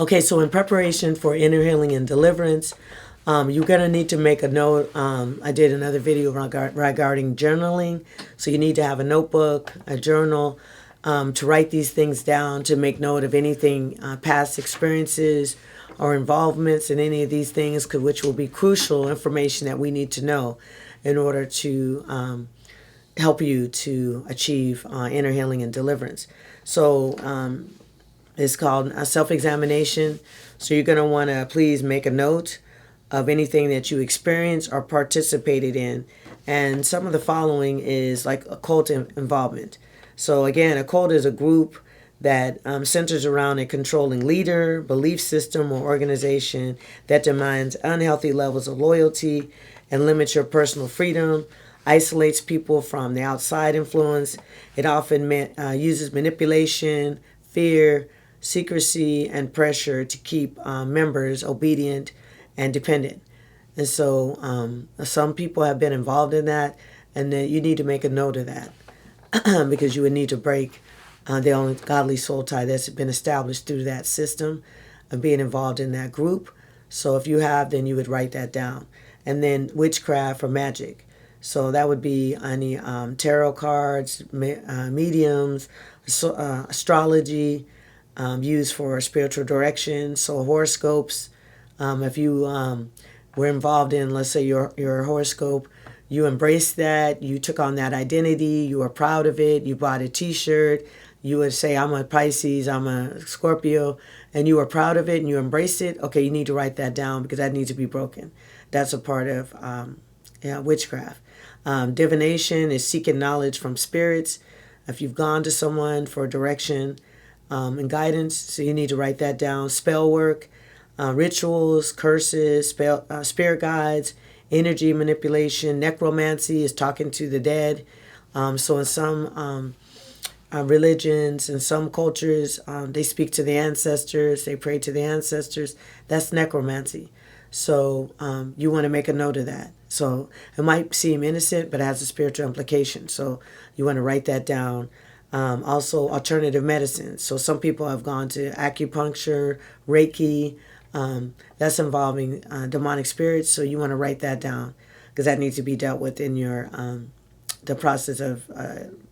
Okay, so in preparation for inner healing and deliverance, you're going to need to make a note. I did another video regarding journaling. So you need to have a notebook, a journal, to write these things down, to make note of anything, past experiences or involvements in any of these things, which will be crucial information that we need to know in order to help you to achieve inner healing and deliverance. So it's called a self-examination. So you're going to want to please make a note of anything that you experienced or participated in. And some of the following is like occult involvement. So again, a cult is a group that centers around a controlling leader, belief system, or organization that demands unhealthy levels of loyalty and limits your personal freedom, isolates people from the outside influence. It often uses manipulation, fear, secrecy, and pressure to keep members obedient and dependent. And so some people have been involved in that, and then you need to make a note of that because you would need to break the only godly soul tie that's been established through that system of being involved in that group. So if you have, then you would write that down. And then witchcraft or magic. So that would be any tarot cards, mediums, astrology, used for spiritual direction. So horoscopes. If you were involved in, let's say, your horoscope, you embraced that, you took on that identity, you were proud of it, you bought a t-shirt, you would say, I'm a Pisces, I'm a Scorpio, and you were proud of it and you embraced it. Okay, you need to write that down because that needs to be broken. That's a part of witchcraft. Divination is seeking knowledge from spirits. If you've gone to someone for direction and guidance, so you need to write that down. Spell work, rituals, curses, spirit guides, energy manipulation. Necromancy is talking to the dead. So in some religions and some cultures, they speak to the ancestors, they pray to the ancestors. That's necromancy. So you want to make a note of that. So it might seem innocent, but it has a spiritual implication. So you want to write that down. Also, alternative medicine. So some people have gone to acupuncture, Reiki. That's involving demonic spirits. So you want to write that down because that needs to be dealt with in your the process of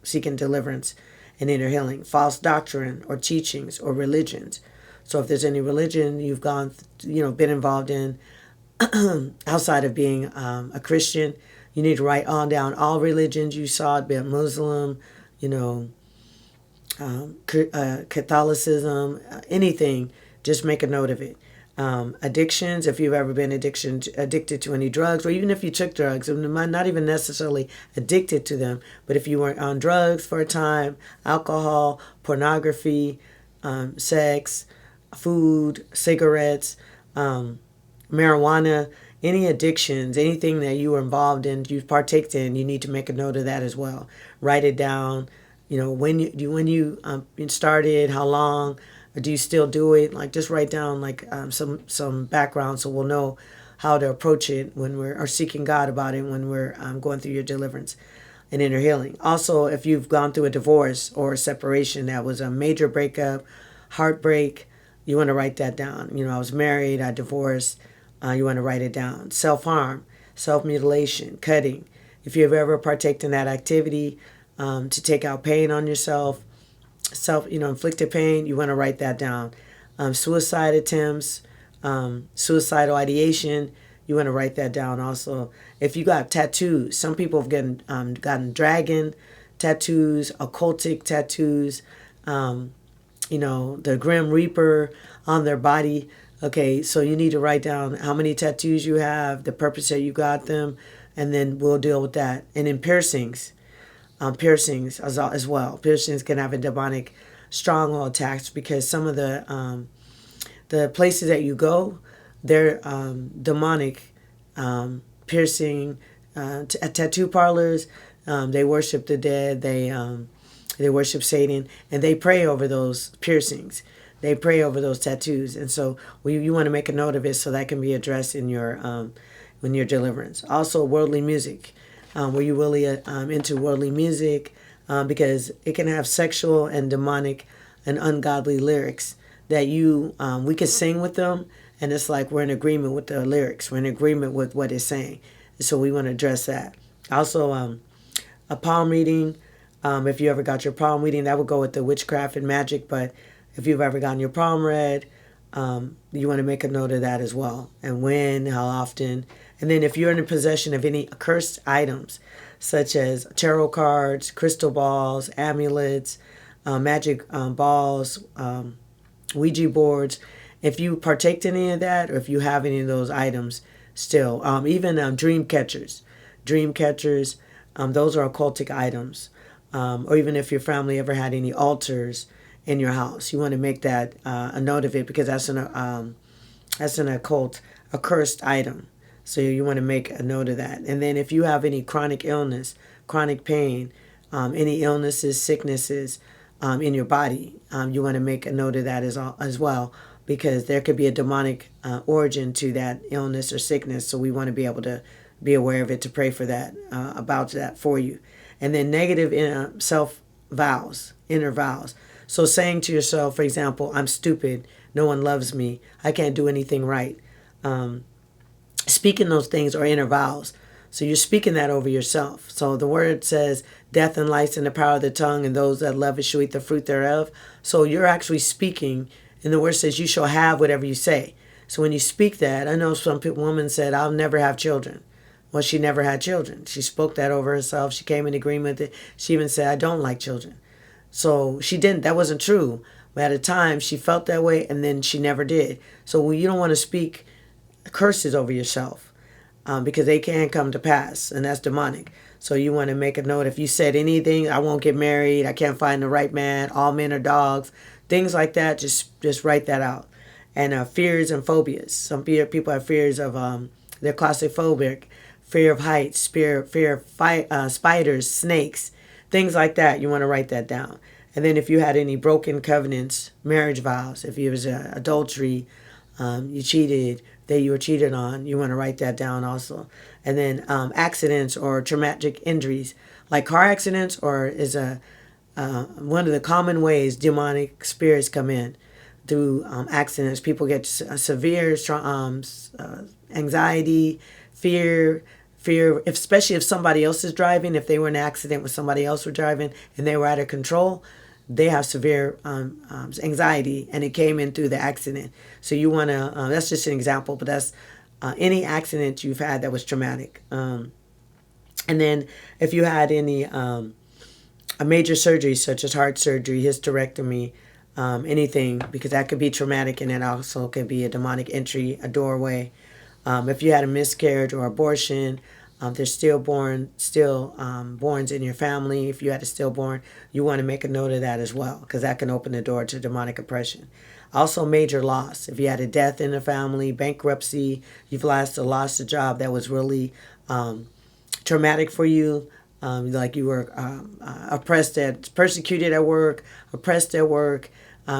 seeking deliverance and inner healing. False doctrine or teachings or religions. So if there's any religion you've been involved in outside of being a Christian, you need to write on down all religions you saw, be it Muslim, Catholicism, anything. Just make a note of it. Addictions, if you've ever been addicted to any drugs, or even if you took drugs, not even necessarily addicted to them, but if you were on drugs for a time, alcohol, pornography, sex, food, cigarettes, marijuana, any addictions, anything that you were involved in, you partaked in, you need to make a note of that as well. Write it down. When you started, how long, or do you still do it? Like just write down some background so we'll know how to approach it when we're seeking God about it when we're going through your deliverance and inner healing. Also, if you've gone through a divorce or a separation that was a major breakup, heartbreak, you want to write that down. I was married, I divorced. You want to write it down. Self-harm, self-mutilation, cutting. If you've ever partaken in that activity to take out pain on yourself, inflicted pain, you want to write that down. Suicide attempts, suicidal ideation, you want to write that down also. If you got tattoos, some people have gotten dragon tattoos, occultic tattoos, the Grim Reaper on their body. Okay, so you need to write down how many tattoos you have, the purpose that you got them, and then we'll deal with that. And in piercings as well. Piercings can have a demonic stronghold attached because some of the places that you go, they're demonic. Piercing, at tattoo parlors, they worship the dead. They worship Satan, and they pray over those piercings. They pray over those tattoos, and so you want to make a note of it so that can be addressed in your deliverance. Also, worldly music. Were you really into worldly music? Because it can have sexual and demonic and ungodly lyrics that we could sing with them, and it's like we're in agreement with the lyrics. We're in agreement with what it's saying. So we want to address that. Also, a palm reading. If you ever got your palm reading, that would go with the witchcraft and magic. But if you've ever gotten your palm read, you want to make a note of that as well. And when, how often. And then if you're in possession of any accursed items, such as tarot cards, crystal balls, amulets, magic balls, Ouija boards, if you partake in any of that, or if you have any of those items still, even dream catchers, those are occultic items. Or even if your family ever had any altars in your house, you want to make that a note of it, because that's an occult, a cursed item. So you want to make a note of that. And then if you have any chronic illness, chronic pain, any illnesses, sicknesses in your body, you want to make a note of that as well, because there could be a demonic origin to that illness or sickness. So we want to be able to be aware of it, to pray for that, about that for you. And then negative self-vows, inner vows. So saying to yourself, for example, I'm stupid, no one loves me, I can't do anything right. Speaking those things are inner vows. So you're speaking that over yourself. So the word says, death and life's in the power of the tongue, and those that love it shall eat the fruit thereof. So you're actually speaking, and the word says you shall have whatever you say. So when you speak that, I know some woman said, I'll never have children. Well, she never had children. She spoke that over herself. She came in agreement with it. She even said, I don't like children. So she didn't. That wasn't true. But at a time, she felt that way, and then she never did. So you don't want to speak curses over yourself, because they can come to pass, and that's demonic. So you want to make a note. If you said anything, I won't get married, I can't find the right man, all men are dogs, things like that, just write that out. And fears and phobias. Some people have fears of, they're claustrophobic, fear of heights, fear of spiders, snakes, things like that. You want to write that down. And then if you had any broken covenants, marriage vows, if it was adultery, you cheated, that you were cheated on, you want to write that down also. And then accidents or traumatic injuries, like car accidents, or is one of the common ways demonic spirits come in through accidents. People get severe anxiety, fear, especially if somebody else is driving. If they were in an accident with somebody else were driving and they were out of control, they have severe anxiety, and it came in through the accident. So you want to, that's just an example, but that's any accident you've had that was traumatic. And then if you had any a major surgery, such as heart surgery, hysterectomy, anything, because that could be traumatic, and it also could be a demonic entry, a doorway. If you had a miscarriage or abortion, there's stillborns in your family. If you had a stillborn, you want to make a note of that as well, because that can open the door to demonic oppression. Also, major loss. If you had a death in the family, bankruptcy, you've lost a job that was really traumatic for you, like you were persecuted at work, oppressed at work,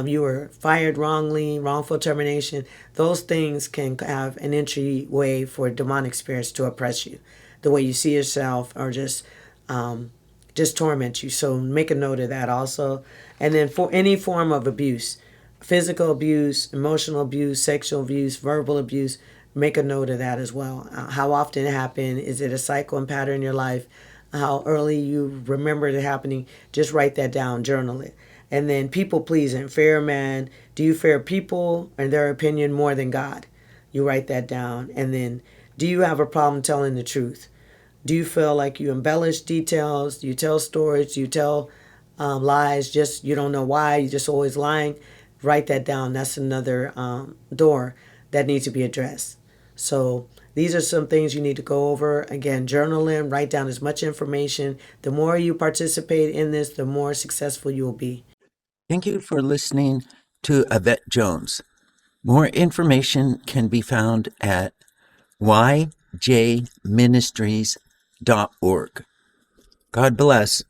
you were fired wrongly, wrongful termination. Those things can have an entryway for demonic spirits to oppress you, the way you see yourself, or just torment you. So make a note of that also. And then for any form of abuse, physical abuse, emotional abuse, sexual abuse, verbal abuse, make a note of that as well. How often it happened? Is it a cycle and pattern in your life? How early you remember it happening? Just write that down, journal it. And then people pleasing, fear man. Do you fear people and their opinion more than God? You write that down. And then, do you have a problem telling the truth? Do you feel like you embellish details? Do you tell stories? Do you tell lies? Just you don't know why. You're just always lying. Write that down. That's another door that needs to be addressed. So these are some things you need to go over. Again, journal in, write down as much information. The more you participate in this, the more successful you will be. Thank you for listening to Yvette Jones. More information can be found at yjministries.org. God bless.